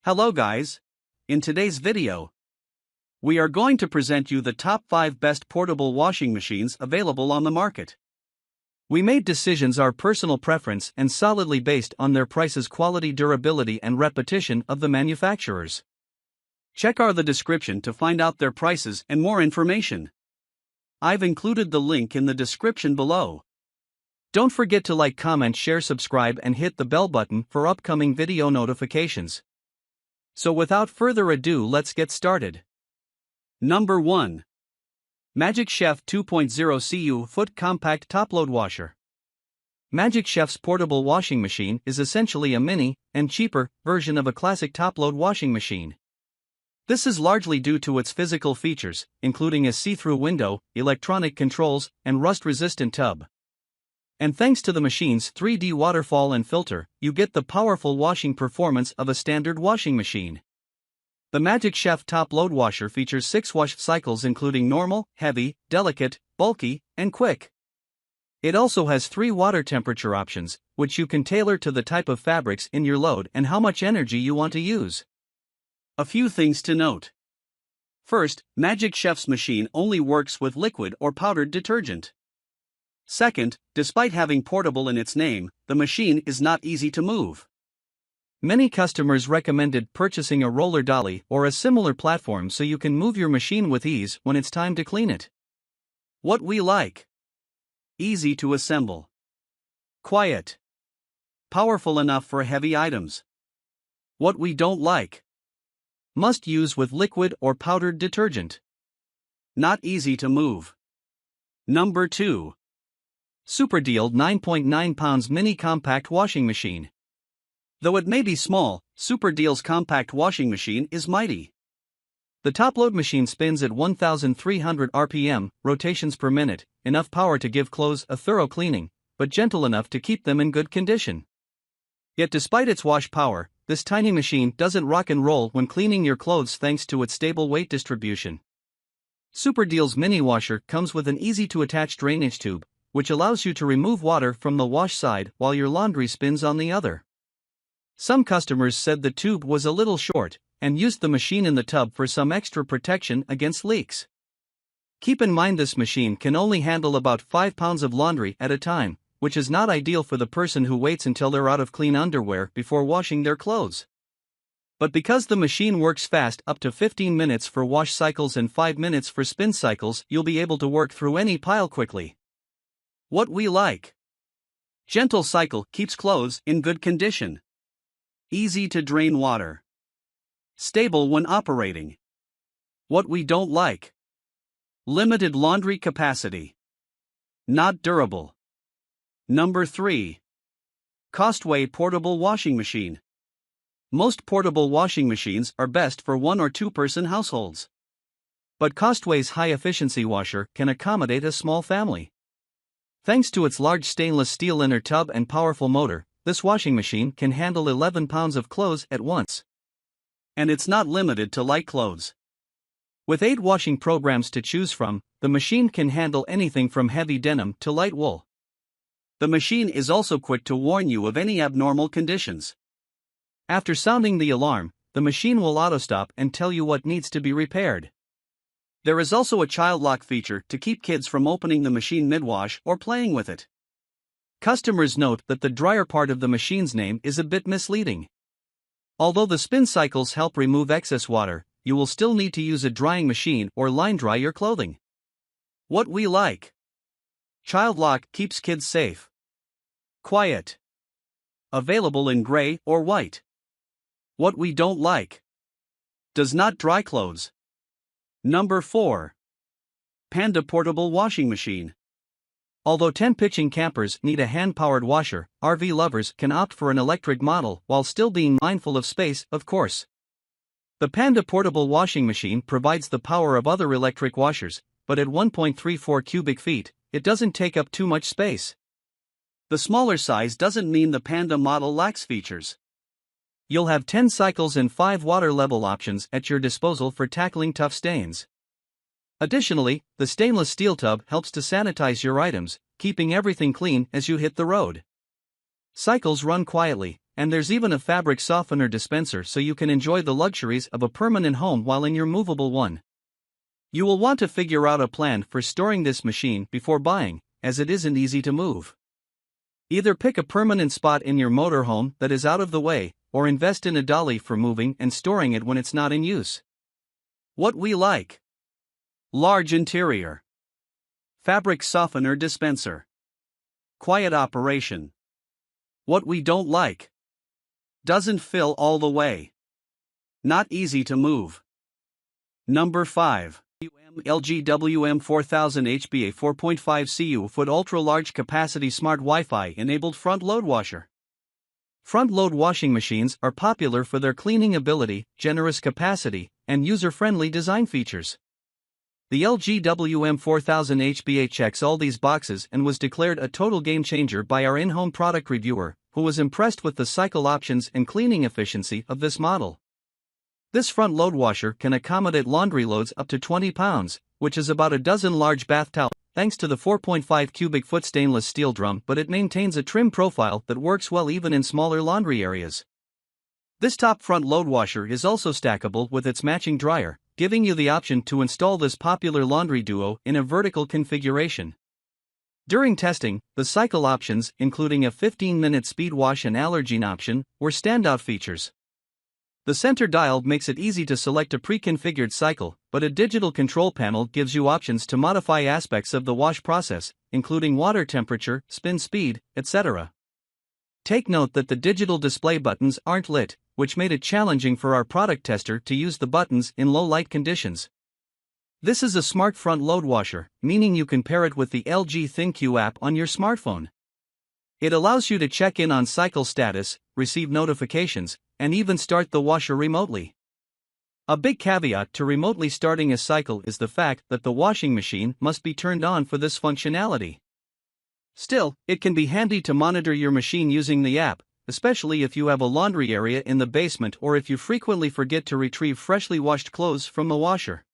Hello guys! In today's video, we are going to present you the top 5 best portable washing machines available on the market. We made decisions our personal preference and solidly based on their prices, quality, durability and repetition of the manufacturers. Check the description to find out their prices and more information. I've included the link in the description below. Don't forget to like, comment, share, subscribe and hit the bell button for upcoming video notifications. So without further ado, let's get started. Number 1. Magic Chef 2.0 Cu.ft Compact Top-Load Washer. Magic Chef's portable washing machine is essentially a mini, and cheaper, version of a classic top-load washing machine. This is largely due to its physical features, including a see-through window, electronic controls, and rust-resistant tub. And thanks to the machine's 3D waterfall and filter, you get the powerful washing performance of a standard washing machine. The Magic Chef top-load washer features 6 wash cycles including normal, heavy, delicate, bulky, and quick. It also has 3 water temperature options, which you can tailor to the type of fabrics in your load and how much energy you want to use. A few things to note. First, Magic Chef's machine only works with liquid or powdered detergent. Second, despite having portable in its name, the machine is not easy to move. Many customers recommended purchasing a roller dolly or a similar platform so you can move your machine with ease when it's time to clean it. What we like: easy to assemble, quiet, powerful enough for heavy items. What we don't like: must use with liquid or powdered detergent, not easy to move. Number 2. Super Deal 9.9 pounds Mini Compact Washing Machine. Though it may be small, Super Deal's compact washing machine is mighty. The top-load machine spins at 1,300 RPM, rotations per minute, enough power to give clothes a thorough cleaning, but gentle enough to keep them in good condition. Yet despite its wash power, this tiny machine doesn't rock and roll when cleaning your clothes thanks to its stable weight distribution. Super Deal's mini washer comes with an easy-to-attach drainage tube, which allows you to remove water from the wash side while your laundry spins on the other. Some customers said the tube was a little short, and used the machine in the tub for some extra protection against leaks. Keep in mind this machine can only handle about 5 pounds of laundry at a time, which is not ideal for the person who waits until they're out of clean underwear before washing their clothes. But because the machine works fast, up to 15 minutes for wash cycles and 5 minutes for spin cycles, you'll be able to work through any pile quickly. What we like: gentle cycle, keeps clothes in good condition. Easy to drain water. Stable when operating. What we don't like: limited laundry capacity. Not durable. Number 3. Costway Portable Washing Machine. Most portable washing machines are best for 1 or 2 person households. But Costway's high-efficiency washer can accommodate a small family. Thanks to its large stainless steel inner tub and powerful motor, this washing machine can handle 11 pounds of clothes at once. And it's not limited to light clothes. With 8 washing programs to choose from, the machine can handle anything from heavy denim to light wool. The machine is also quick to warn you of any abnormal conditions. After sounding the alarm, the machine will auto-stop and tell you what needs to be repaired. There is also a child lock feature to keep kids from opening the machine mid-wash or playing with it. Customers note that the dryer part of the machine's name is a bit misleading. Although the spin cycles help remove excess water, you will still need to use a drying machine or line dry your clothing. What we like: child lock, keeps kids safe. Quiet. Available in gray or white. What we don't like: does not dry clothes. Number 4. Panda Portable Washing Machine. Although 10-pitching campers need a hand-powered washer, RV lovers can opt for an electric model while still being mindful of space, of course. The Panda Portable Washing Machine provides the power of other electric washers, but at 1.34 cubic feet, it doesn't take up too much space. The smaller size doesn't mean the Panda model lacks features. You'll have 10 cycles and 5 water level options at your disposal for tackling tough stains. Additionally, the stainless steel tub helps to sanitize your items, keeping everything clean as you hit the road. Cycles run quietly, And there's even a fabric softener dispenser so you can enjoy the luxuries of a permanent home while in your movable one. You will want to figure out a plan for storing this machine before buying, as it isn't easy to move. Either pick a permanent spot in your motorhome that is out of the way, or invest in a dolly for moving and storing it when it's not in use. What we like: large interior, fabric softener dispenser, quiet operation. What we don't like: doesn't fill all the way, not easy to move. Number 5. LG WM4000 HBA 4.5 cu-foot ultra-large capacity smart Wi-Fi enabled front-load washer. Front-load washing machines are popular for their cleaning ability, generous capacity, and user-friendly design features. The LG WM4000 HBA checks all these boxes and was declared a total game-changer by our in-home product reviewer, who was impressed with the cycle options and cleaning efficiency of this model. This front-load washer can accommodate laundry loads up to 20 pounds, which is about a dozen large bath towels, thanks to the 4.5 cubic foot stainless steel drum, but it maintains a trim profile that works well even in smaller laundry areas. This top front-load washer is also stackable with its matching dryer, giving you the option to install this popular laundry duo in a vertical configuration. During testing, the cycle options, including a 15-minute speed wash and allergen option, were standout features. The center dial makes it easy to select a pre-configured cycle, but a digital control panel gives you options to modify aspects of the wash process, including water temperature, spin speed, etc. Take note that the digital display buttons aren't lit, which made it challenging for our product tester to use the buttons in low light conditions. This is a smart front-load washer, meaning you can pair it with the LG ThinQ app on your smartphone. It allows you to check in on cycle status, receive notifications, and even start the washer remotely. A big caveat to remotely starting a cycle is the fact that the washing machine must be turned on for this functionality. Still, it can be handy to monitor your machine using the app, especially if you have a laundry area in the basement or if you frequently forget to retrieve freshly washed clothes from the washer.